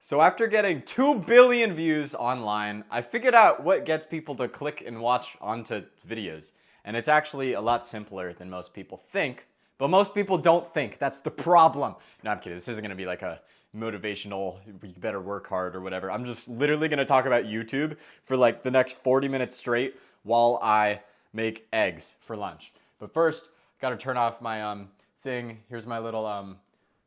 So after getting 2 billion views online, I figured out what gets people to click and watch onto videos. And it's actually a lot simpler than most people think, but most people don't think. That's the problem. No, I'm kidding. This isn't gonna be like a motivational, you better work hard or whatever. I'm just literally gonna talk about YouTube for like the next 40 minutes straight while I make eggs for lunch. But first, gotta turn off my thing. Here's my little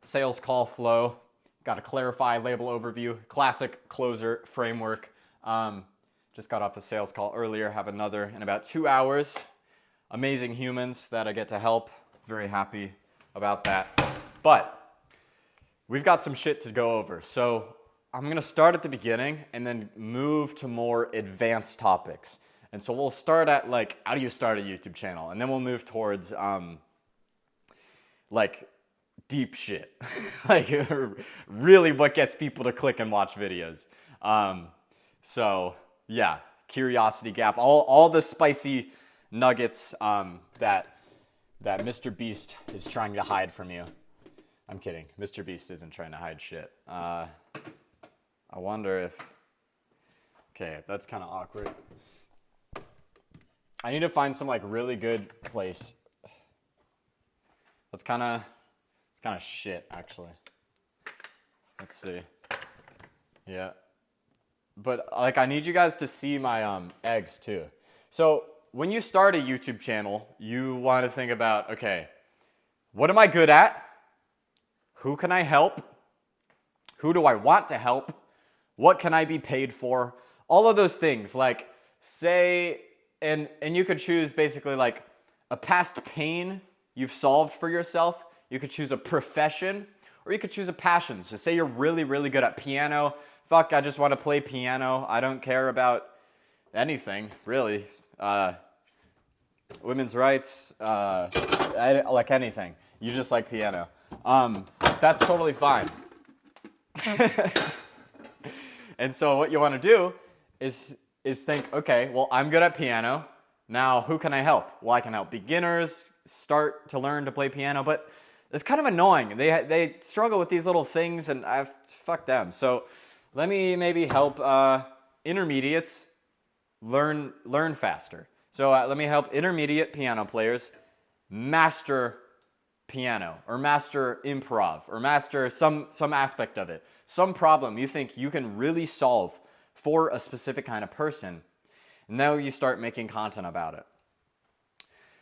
sales call flow. Got to clarify, label overview, classic closer framework. Just got off a sales call earlier, have another in about 2 hours. Amazing humans that I get to help. Very happy about that. But we've got some shit to go over. So I'm going to start at the beginning and then move to more advanced topics. And so we'll start at like, how do you start a YouTube channel? And then we'll move towards like deep shit. Like really what gets people to click and watch videos. So yeah, curiosity gap, all the spicy nuggets that Mr. Beast is trying to hide from you. I'm kidding. Mr. Beast isn't trying to hide shit. I wonder if, okay, that's kind of awkward. I need to find some like really good place. It's kind of shit, actually. Let's see. Yeah. But like, I need you guys to see my eggs too. So when you start a YouTube channel, you want to think about, okay, what am I good at? Who can I help? Who do I want to help? What can I be paid for? All of those things, like say, and you could choose basically like a past pain you've solved for yourself. You could choose a profession, or you could choose a passion. So say you're really, really good at piano. Fuck, I just want to play piano. I don't care about anything, really. Women's rights, like anything. You just like piano. That's totally fine. And so what you want to do is think, okay, well, I'm good at piano. Now, who can I help? Well, I can help beginners start to learn to play piano, but it's kind of annoying. They struggle with these little things, and fuck them. So let me maybe help intermediates learn faster. So let me help intermediate piano players master piano, or master improv, or master some aspect of it. Some problem you think you can really solve for a specific kind of person. And now you start making content about it.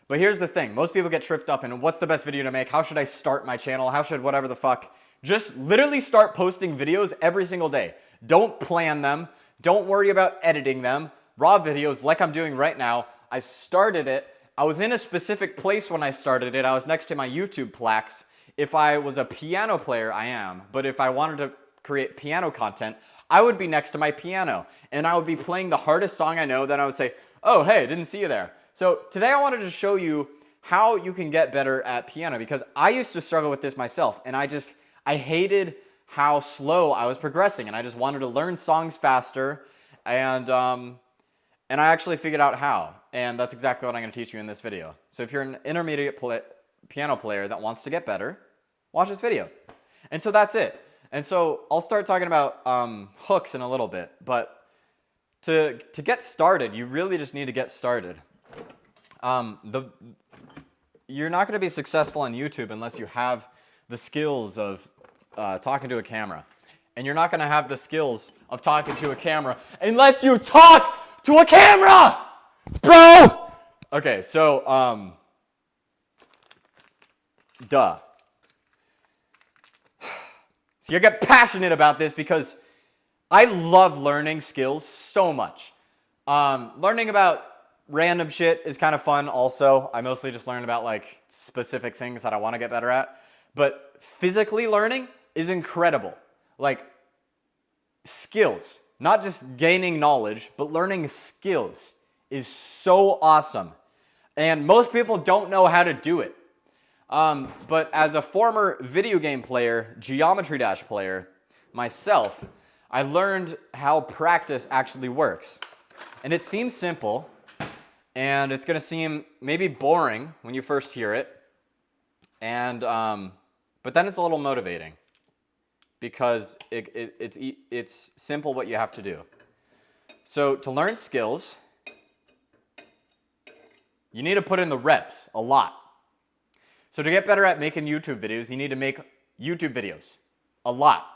But here's the thing. Most people get tripped up in what's the best video to make? How should I start my channel? How should whatever the fuck? Just literally start posting videos every single day. Don't plan them. Don't worry about editing them. Raw videos like I'm doing right now. I started it. I was in a specific place when I started it. I was next to my YouTube plaques. If I was a piano player, I am. But if I wanted to create piano content, I would be next to my piano. And I would be playing the hardest song I know. Then I would say, oh, hey, didn't see you there. So today I wanted to show you how you can get better at piano, because I used to struggle with this myself, and I hated how slow I was progressing, and I just wanted to learn songs faster, and I actually figured out how, and that's exactly what I'm going to teach you in this video. So if you're an intermediate piano player that wants to get better, watch this video. And so that's it. And so I'll start talking about hooks in a little bit, but to get started, you really just need to get started. You're not going to be successful on YouTube unless you have the skills of talking to a camera. And you're not going to have the skills of talking to a camera unless you talk to a camera, bro! Okay, so, duh. So you get passionate about this because I love learning skills so much. Learning about random shit is kind of fun also. I mostly just learn about like specific things that I want to get better at. But physically learning is incredible. Like skills, not just gaining knowledge, but learning skills is so awesome. And most people don't know how to do it. But as a former video game player, Geometry Dash player, myself, I learned how practice actually works. And it seems simple, and it's going to seem maybe boring when you first hear it, and but then it's a little motivating. because it's simple what you have to do. So to learn skills, you need to put in the reps a lot. So to get better at making YouTube videos, you need to make YouTube videos a lot.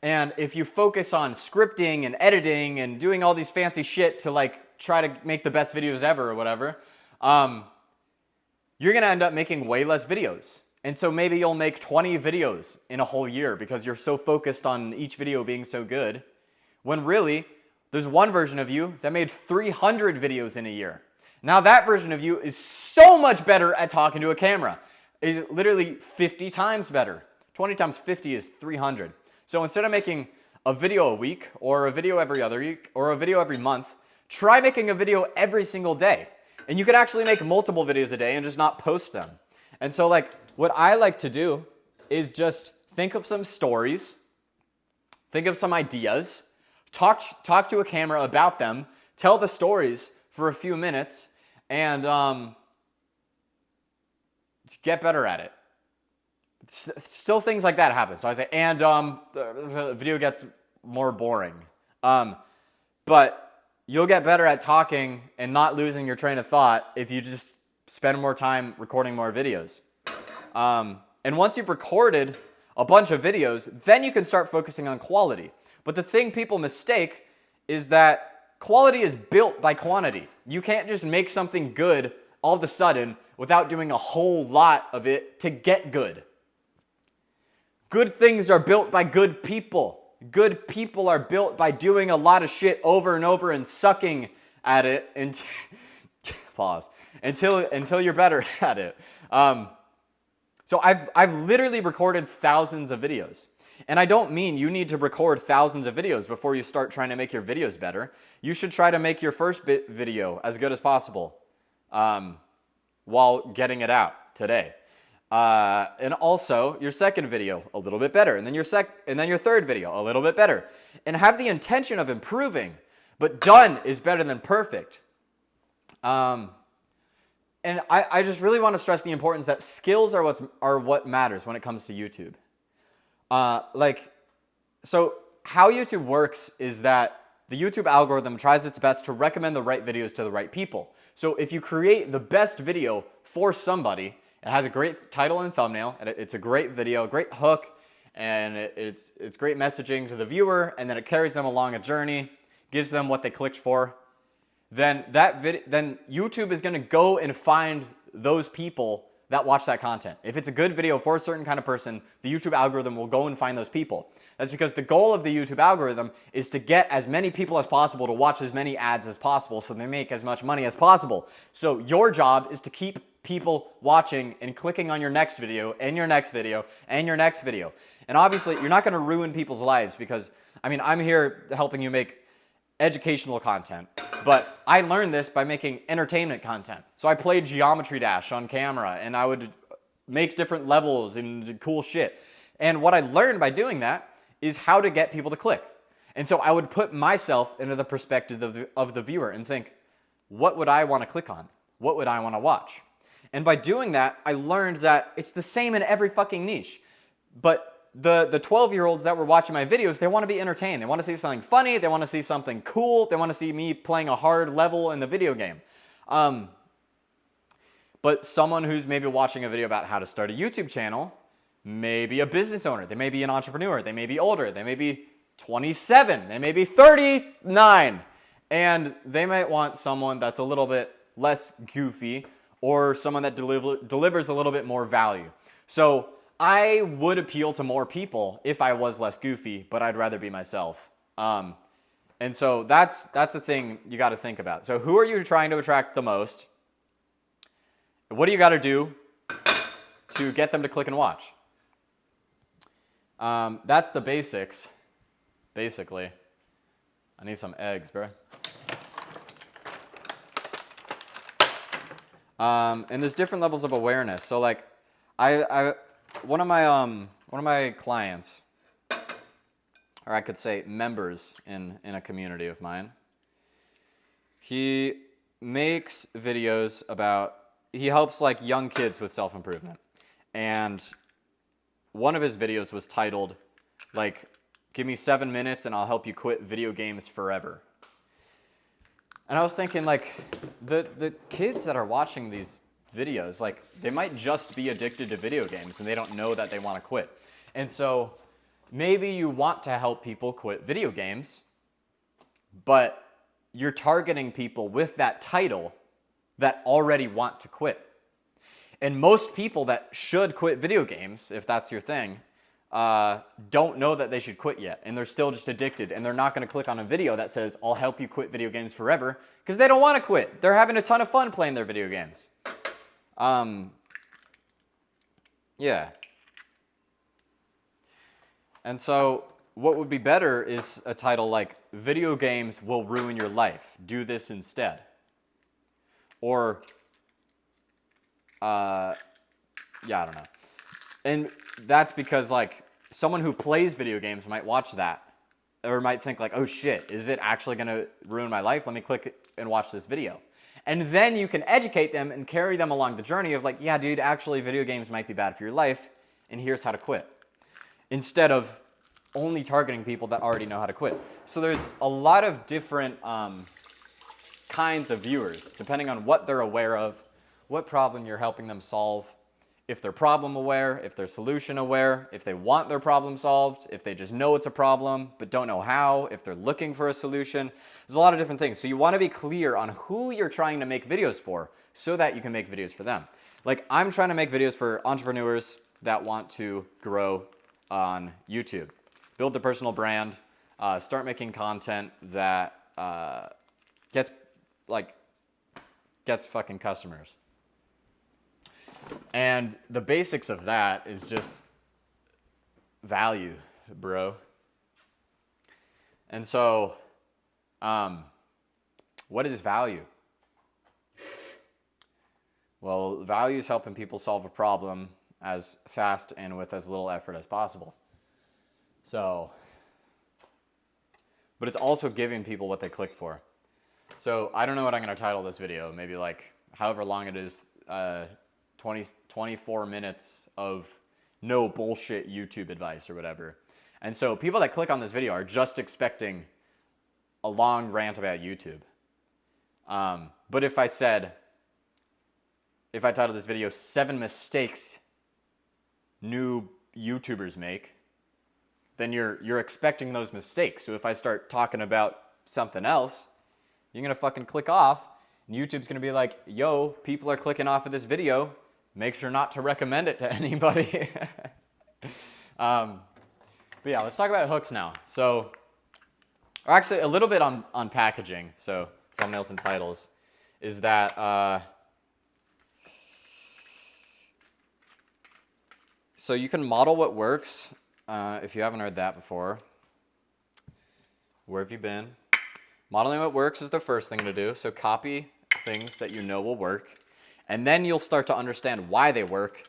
And if you focus on scripting and editing and doing all these fancy shit to like try to make the best videos ever or whatever, you're gonna end up making way less videos. And so maybe you'll make 20 videos in a whole year because you're so focused on each video being so good, when really there's one version of you that made 300 videos in a year. Now that version of you is so much better at talking to a camera. Is literally 50 times better. 20 times 50 is 300. So instead of making a video a week or a video every other week or a video every month, try making a video every single day. And you could actually make multiple videos a day and just not post them. And so like what I like to do is just think of some stories, think of some ideas, talk to a camera about them, tell the stories for a few minutes, and get better at it. Still things like that happen. So I say, and the video gets more boring. But you'll get better at talking and not losing your train of thought if you just spend more time recording more videos. And once you've recorded a bunch of videos, then you can start focusing on quality. But the thing people mistake is that quality is built by quantity. You can't just make something good all of a sudden without doing a whole lot of it to get good. Good things are built by good people. Good people are built by doing a lot of shit over and over and sucking at it until until you're better at it. So I've literally recorded thousands of videos. And I don't mean you need to record thousands of videos before you start trying to make your videos better. You should try to make your first video as good as possible while getting it out today. And also your second video a little bit better, and then your third video a little bit better, and have the intention of improving. But done is better than perfect. And I just really want to stress the importance that skills are what matters when it comes to YouTube. So how YouTube works is that the YouTube algorithm tries its best to recommend the right videos to the right people. So if you create the best video for somebody, it has a great title and thumbnail, and it's a great video, a great hook, and it's great messaging to the viewer, and then it carries them along a journey, gives them what they clicked for, then YouTube is going to go and find those people that watch that content. If it's a good video for a certain kind of person, the YouTube algorithm will go and find those people. That's because the goal of the YouTube algorithm is to get as many people as possible to watch as many ads as possible so they make as much money as possible. So your job is to keep people watching and clicking on your next video and your next video and your next video. And obviously, you're not going to ruin people's lives because, I mean, I'm here helping you make educational content, but I learned this by making entertainment content. So I played Geometry Dash on camera, and I would make different levels and cool shit. And what I learned by doing that is how to get people to click. And so I would put myself into the perspective of the viewer and think, what would I want to click on? What would I want to watch? And by doing that, I learned that it's the same in every fucking niche. But the 12-year-olds that were watching my videos, they want to be entertained. They want to see something funny. They want to see something cool. They want to see me playing a hard level in the video game. But someone who's maybe watching a video about how to start a YouTube channel may be a business owner. They may be an entrepreneur. They may be older. They may be 27. They may be 39. And they might want someone that's a little bit less goofy or someone that delivers a little bit more value. So I would appeal to more people if I was less goofy, but I'd rather be myself. And so that's the thing you got to think about. So who are you trying to attract the most? What do you got to do to get them to click and watch? That's the basics, basically. I need some eggs, bro. And there's different levels of awareness. So like, one of my clients, or I could say members in a community of mine, he makes videos about, he helps like young kids with self-improvement. And one of his videos was titled, Like, give me 7 minutes and I'll help you quit video games forever. And I was thinking, like, the kids that are watching these videos, like, they might just be addicted to video games and they don't know that they want to quit. And so maybe you want to help people quit video games, but you're targeting people with that title that already want to quit. And most people that should quit video games, if that's your thing, don't know that they should quit yet. And they're still just addicted. And they're not going to click on a video that says, I'll help you quit video games forever, because they don't want to quit. They're having a ton of fun playing their video games. Yeah. And so what would be better is a title like, Video Games Will Ruin Your Life. Do this instead. Or, yeah, I don't know. And that's because, like, someone who plays video games might watch that. Or might think, like, oh shit, is it actually going to ruin my life? Let me click and watch this video. And then you can educate them and carry them along the journey of, like, yeah, dude, actually video games might be bad for your life, and here's how to quit. Instead of only targeting people that already know how to quit. So there's a lot of different kinds of viewers, depending on what they're aware of, what problem you're helping them solve, if they're problem aware, if they're solution aware, if they want their problem solved, if they just know it's a problem but don't know how, if they're looking for a solution. There's a lot of different things. So you want to be clear on who you're trying to make videos for so that you can make videos for them. Like, I'm trying to make videos for entrepreneurs that want to grow on YouTube, build their personal brand, start making content that gets fucking customers. And the basics of that is just value, bro. And so, what is value? Well, value is helping people solve a problem as fast and with as little effort as possible. So, but it's also giving people what they click for. So I don't know what I'm going to title this video. Maybe like however long it is, 24 minutes of no bullshit YouTube advice or whatever. And so people that click on this video are just expecting a long rant about YouTube. But if I titled this video 7 mistakes new YouTubers make, then you're expecting those mistakes. So if I start talking about something else, you're going to fucking click off, and YouTube's going to be like, yo, people are clicking off of this video. Make sure not to recommend it to anybody. But yeah, let's talk about hooks now. So, or actually a little bit on packaging, so thumbnails and titles, is that, so you can model what works. If you haven't heard that before, where have you been? Modeling what works is the first thing to do. So copy things that you know will work, and then you'll start to understand why they work.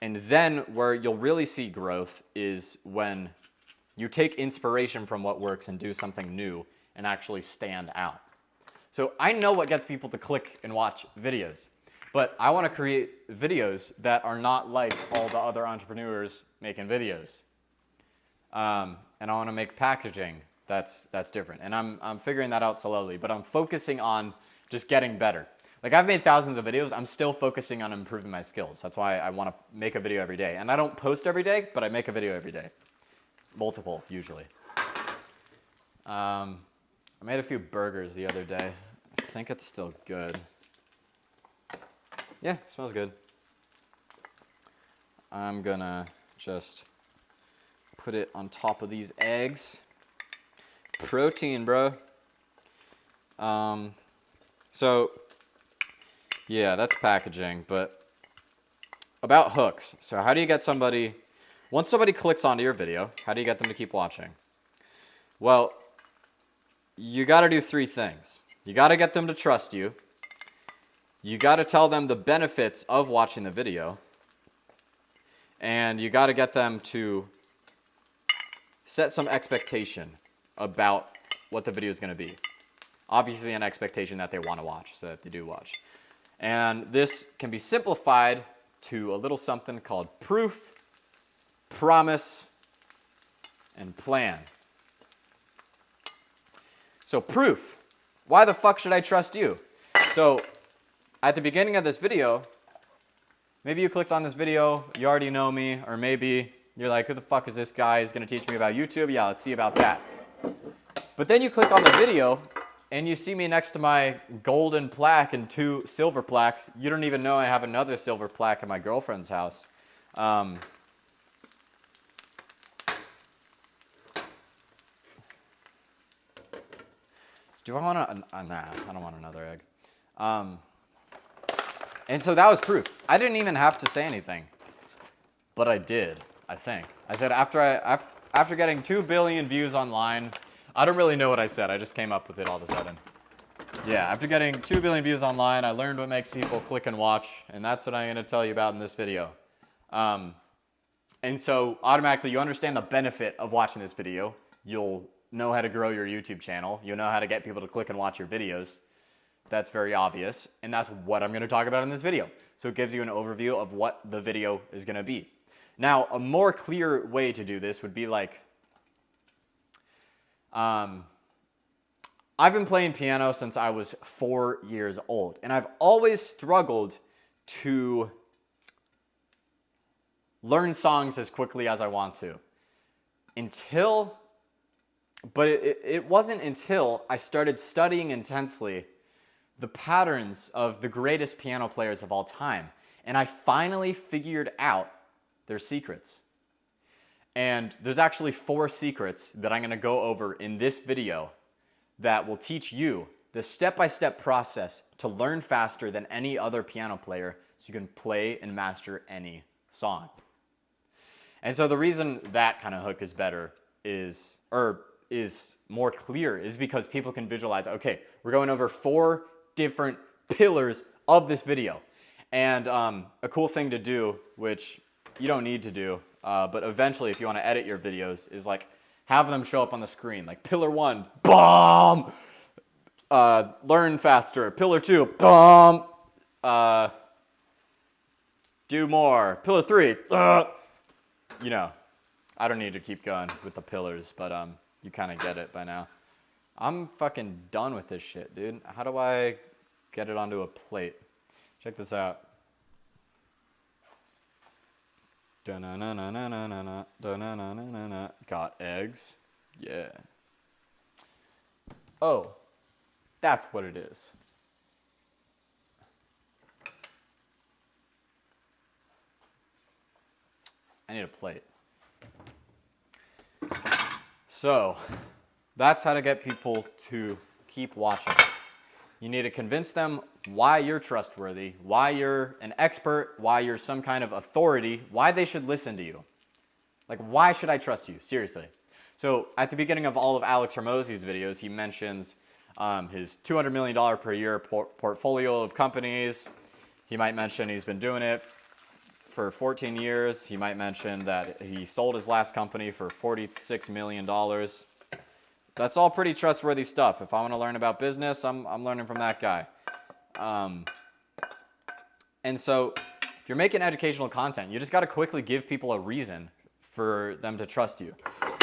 And then where you'll really see growth is when you take inspiration from what works and do something new and actually stand out. So I know what gets people to click and watch videos, but I want to create videos that are not like all the other entrepreneurs making videos. And I want to make packaging that's different. And I'm figuring that out slowly, but I'm focusing on just getting better. Like, I've made thousands of videos. I'm still focusing on improving my skills. That's why I want to make a video every day. And I don't post every day, but I make a video every day. Multiple, usually. I made a few burgers the other day. I think it's still good. Yeah, it smells good. I'm gonna just put it on top of these eggs. Protein, bro. So, yeah, that's packaging, but about hooks. So how do you get somebody, once somebody clicks onto your video, how do you get them to keep watching? Well, you got to do 3 things. You got to get them to trust you. You got to tell them the benefits of watching the video. And you got to get them to set some expectation about what the video is going to be. Obviously an expectation that they want to watch, so that they do watch. And this can be simplified to a little something called proof, promise, and plan. So proof. Why the fuck should I trust you? So at the beginning of this video, maybe you clicked on this video, you already know me, or maybe you're like, who the fuck is this guy? He's gonna teach me about YouTube. Yeah, let's see about that. But then you click on the video and you see me next to my golden plaque and 2 silver plaques. You don't even know I have another silver plaque in my girlfriend's house. Do I want to? Nah, I don't want another egg. And so that was proof. I didn't even have to say anything, but I did. I think I said after getting 2 billion views online. I don't really know what I said. I just came up with it all of a sudden. Yeah, after getting 2 billion views online, I learned what makes people click and watch, and that's what I'm going to tell you about in this video. And so automatically you understand the benefit of watching this video. You'll know how to grow your YouTube channel. You'll know how to get people to click and watch your videos. That's very obvious, and that's what I'm going to talk about in this video. So it gives you an overview of what the video is going to be. Now, a more clear way to do this would be like, I've been playing piano since I was 4 years old, and I've always struggled to learn songs as quickly as I want to. But it wasn't until I started studying intensely the patterns of the greatest piano players of all time, and I finally figured out their secrets. And there's actually 4 secrets that I'm going to go over in this video that will teach you the step-by-step process to learn faster than any other piano player so you can play and master any song. And so the reason that kind of hook is better is more clear is because people can visualize, okay, we're going over 4 different pillars of this video. And a cool thing to do, which you don't need to do, but eventually if you want to edit your videos, is like have them show up on the screen. Like pillar 1, bomb! Learn faster. Pillar 2, bomb! Do more. Pillar 3, you know, I don't need to keep going with the pillars, but you kind of get it by now. I'm fucking done with this shit, dude. How do I get it onto a plate? Check this out. Got eggs. Yeah. Oh, that's what it is. I need a plate. So, that's how to get people to keep watching. You need to convince them why you're trustworthy, why you're an expert, why you're some kind of authority, why they should listen to you. Like, why should I trust you? Seriously. So, at the beginning of all of Alex Hormozi's videos, he mentions his $200 million per year portfolio of companies. He might mention he's been doing it for 14 years. He might mention that he sold his last company for $46 million. That's all pretty trustworthy stuff. If I want to learn about business, I'm learning from that guy. And so if you're making educational content, you just got to quickly give people a reason for them to trust you.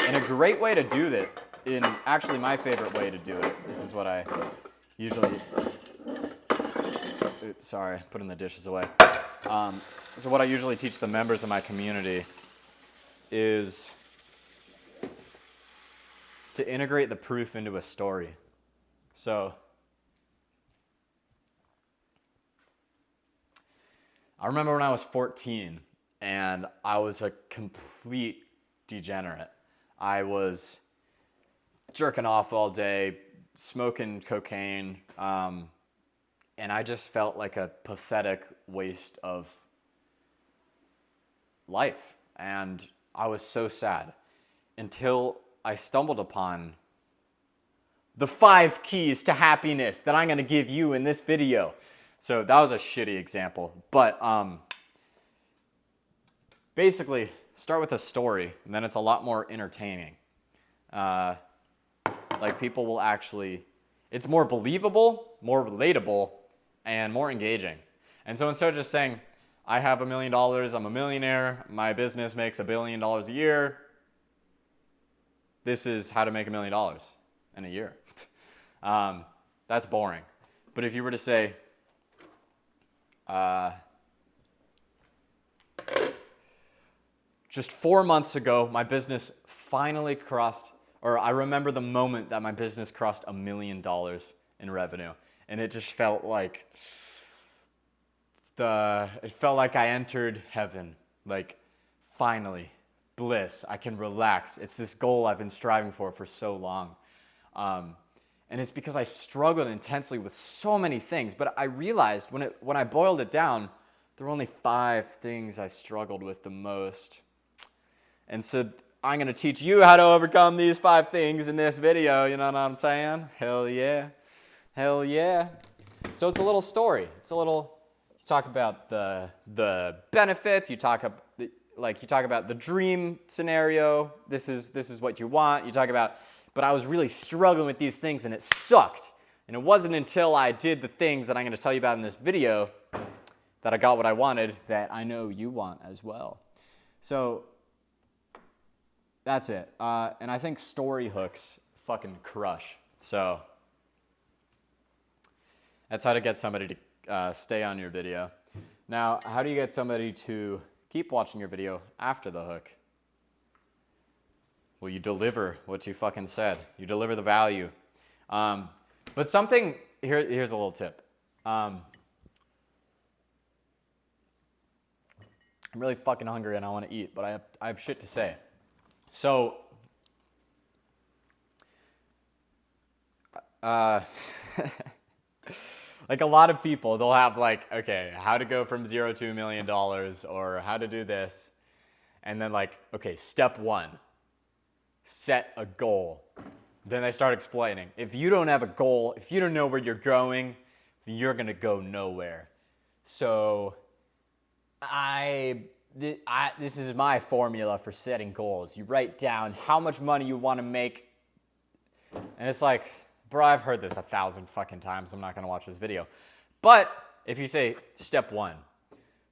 And a great way to do that, actually my favorite way to do it, this is what I usually, oops, sorry, putting the dishes away. So what I usually teach the members of my community is to integrate the proof into a story. So I remember when I was 14 and I was a complete degenerate. I was jerking off all day, smoking cocaine, and I just felt like a pathetic waste of life. And I was so sad until I stumbled upon the 5 keys to happiness that I'm going to give you in this video. So that was a shitty example, but basically start with a story and then it's a lot more entertaining. Like people will actually, it's more believable, more relatable, and more engaging. And so instead of just saying, I have $1 million, I'm a millionaire, my business makes $1 billion a year, this is how to make $1 million in a year. That's boring. But if you were to say, just 4 months ago, my business finally crossed, or I remember the moment that my business crossed $1 million in revenue. And it just felt like I entered heaven. Like, finally, bliss. I can relax. It's this goal I've been striving for so long. And it's because I struggled intensely with so many things. But I realized when I boiled it down, there were only 5 things I struggled with the most. And so I'm going to teach you how to overcome these 5 things in this video. You know what I'm saying? Hell yeah. Hell yeah. So it's a little story. You talk about the benefits. You talk about the dream scenario. This is what you want. You talk about, but I was really struggling with these things and it sucked. And it wasn't until I did the things that I'm going to tell you about in this video that I got what I wanted, that I know you want as well. So that's it. And I think story hooks fucking crush. So that's how to get somebody to stay on your video. Now, how do you get somebody to keep watching your video after the hook? Well, you deliver what you fucking said. You deliver the value. But something, here's a little tip. I'm really fucking hungry and I want to eat, but I have shit to say. So, like a lot of people, they'll have like, okay, how to go from 0 to $1 million or how to do this. And then like, okay, step 1, set a goal. Then they start explaining. If you don't have a goal, if you don't know where you're going, then you're going to go nowhere. So this is my formula for setting goals. You write down how much money you want to make. And it's like, bro, I've heard this 1,000 fucking times. I'm not going to watch this video. But if you say step 1.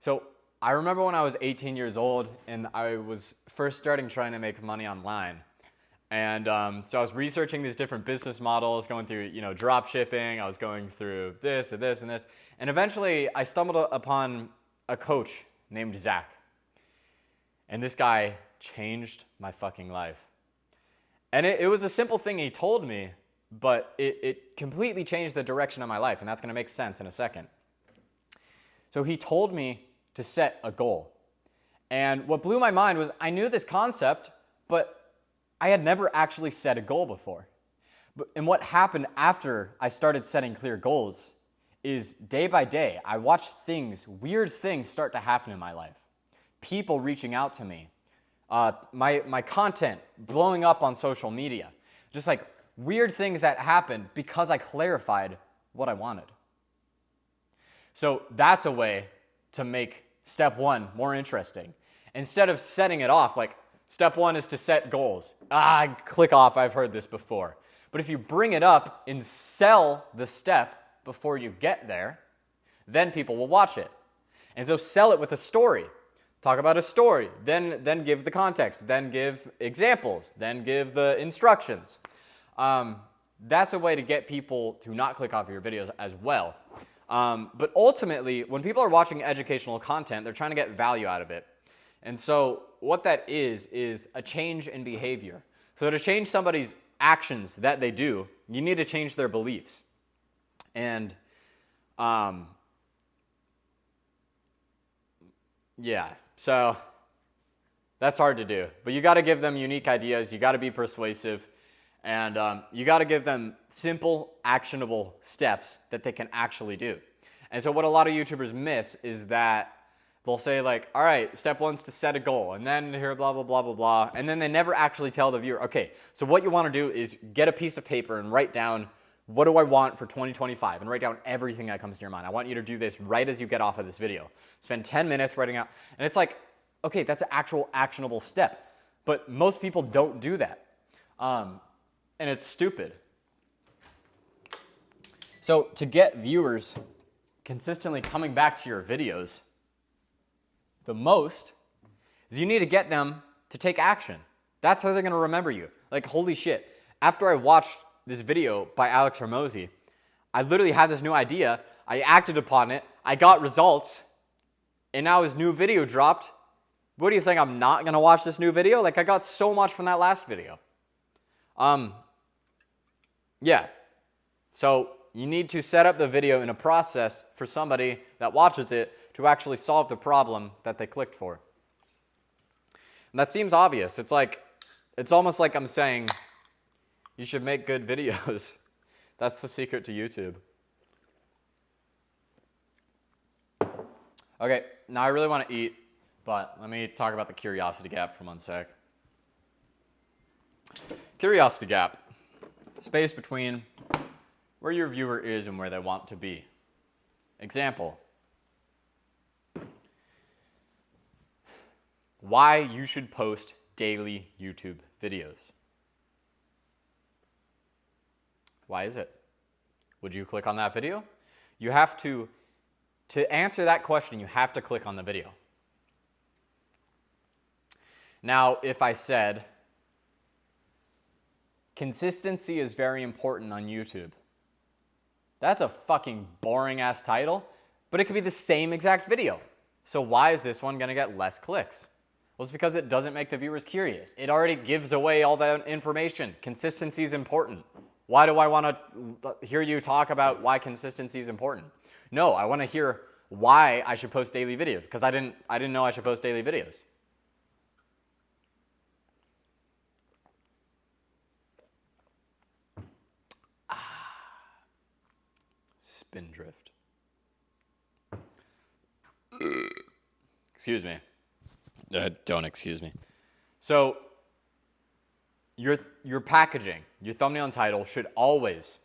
So I remember when I was 18 years old and I was first starting trying to make money online. And so I was researching these different business models, going through, drop shipping. I was going through this and this and this. And eventually I stumbled upon a coach named Zach. And this guy changed my fucking life. And it was a simple thing he told me, but it completely changed the direction of my life. And that's going to make sense in a second. So he told me to set a goal. And what blew my mind was I knew this concept, but I had never actually set a goal before. And what happened after I started setting clear goals is day by day, I watched weird things start to happen in my life. People reaching out to me, my content blowing up on social media, just like weird things that happened because I clarified what I wanted. So that's a way to make step 1 more interesting. Instead of setting it off like, step 1 is to set goals. Click off, I've heard this before. But if you bring it up and sell the step before you get there, then people will watch it. And so sell it with a story. Talk about a story, then give the context, then give examples, then give the instructions. That's a way to get people to not click off your videos as well. But ultimately, when people are watching educational content, they're trying to get value out of it. And so what that is a change in behavior. So to change somebody's actions that they do, you need to change their beliefs. And so that's hard to do. But you got to give them unique ideas. You got to be persuasive. And you got to give them simple, actionable steps that they can actually do. And so what a lot of YouTubers miss is that they'll say like, all right, step 1's to set a goal, and then here, blah, blah, blah, blah, blah. And then they never actually tell the viewer, okay, so what you want to do is get a piece of paper and write down, what do I want for 2025? And write down everything that comes to your mind. I want you to do this right as you get off of this video. Spend 10 minutes writing out. And it's like, okay, that's an actual actionable step. But most people don't do that. And it's stupid. So to get viewers consistently coming back to your videos, the most is you need to get them to take action. That's how they're going to remember you. Like, holy shit. After I watched this video by Alex Hormozy, I literally had this new idea. I acted upon it. I got results. And now his new video dropped. What do you think? I'm not going to watch this new video? Like, I got so much from that last video. Yeah. So you need to set up the video in a process for somebody that watches it to actually solve the problem that they clicked for. And that seems obvious. It's almost like I'm saying you should make good videos. That's the secret to YouTube. Okay, now I really want to eat, but let me talk about the curiosity gap for 1 sec. Curiosity gap. Space between where your viewer is and where they want to be. Example. Why you should post daily YouTube videos. Why is it? Would you click on that video? You have to answer that question, you have to click on the video. Now, if I said, consistency is very important on YouTube, that's a fucking boring ass title, but it could be the same exact video. So why is this one gonna get less clicks? Well, it's because it doesn't make the viewers curious. It already gives away all that information. Consistency is important. Why do I want to hear you talk about why consistency is important? No, I want to hear why I should post daily videos, because I didn't know I should post daily videos. Spindrift. Excuse me. Don't excuse me. So, your packaging, your thumbnail and title should always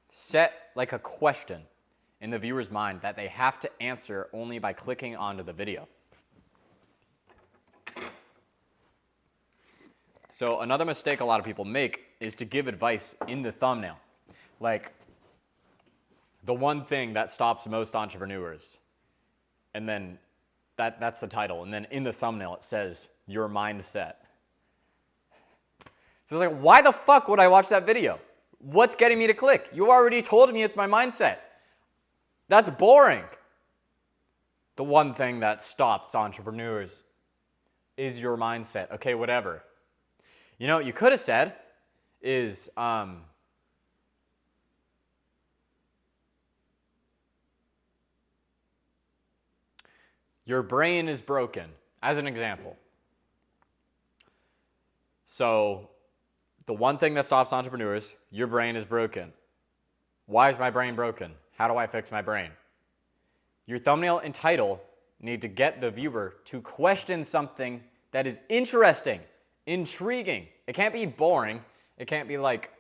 set like a question in the viewer's mind that they have to answer only by clicking onto the video. So another mistake a lot of people make is to give advice in the thumbnail. Like, the one thing that stops most entrepreneurs. And then that's the title. And then in the thumbnail it says, your mindset. So it's like, why the fuck would I watch that video? What's getting me to click? You already told me it's my mindset. That's boring. The one thing that stops entrepreneurs is your mindset. Okay, whatever. You know what you could have said is, your brain is broken, as an example. So, the one thing that stops entrepreneurs, your brain is broken. Why is my brain broken? How do I fix my brain? Your thumbnail and title need to get the viewer to question something that is interesting, intriguing. It can't be boring. It can't be like,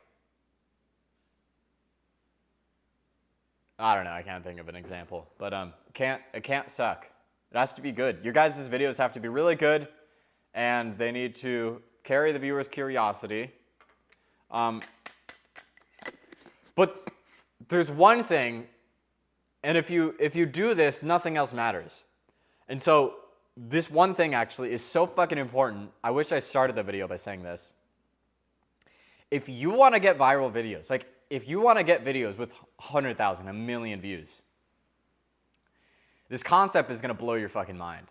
I don't know, I can't think of an example. But it can't suck. It has to be good. Your guys' videos have to be really good, and they need to carry the viewer's curiosity. But there's one thing, and if you do this, nothing else matters. And so this one thing actually is so fucking important. I wish I started the video by saying this. If you want to get viral videos, like if you want to get videos with 100,000, 1 million views, this concept is going to blow your fucking mind.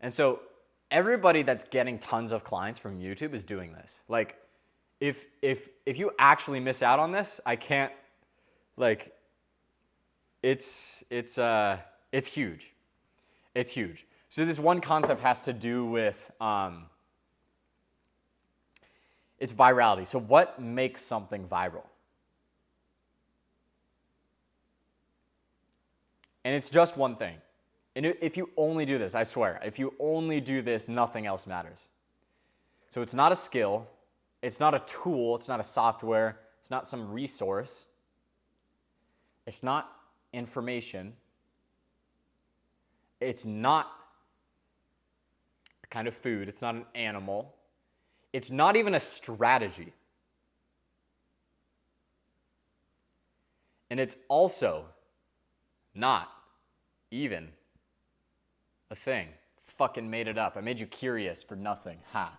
And so everybody that's getting tons of clients from YouTube is doing this. Like, if you actually miss out on this, I can't, like, it's huge. It's huge. So this one concept has to do with, it's virality. So what makes something viral? And it's just one thing. And if you only do this, I swear, if you only do this, nothing else matters. So it's not a skill. It's not a tool. It's not a software. It's not some resource. It's not information. It's not a kind of food. It's not an animal. It's not even a strategy. And it's also not even a thing. fucking made it up. I made you curious for nothing. Ha.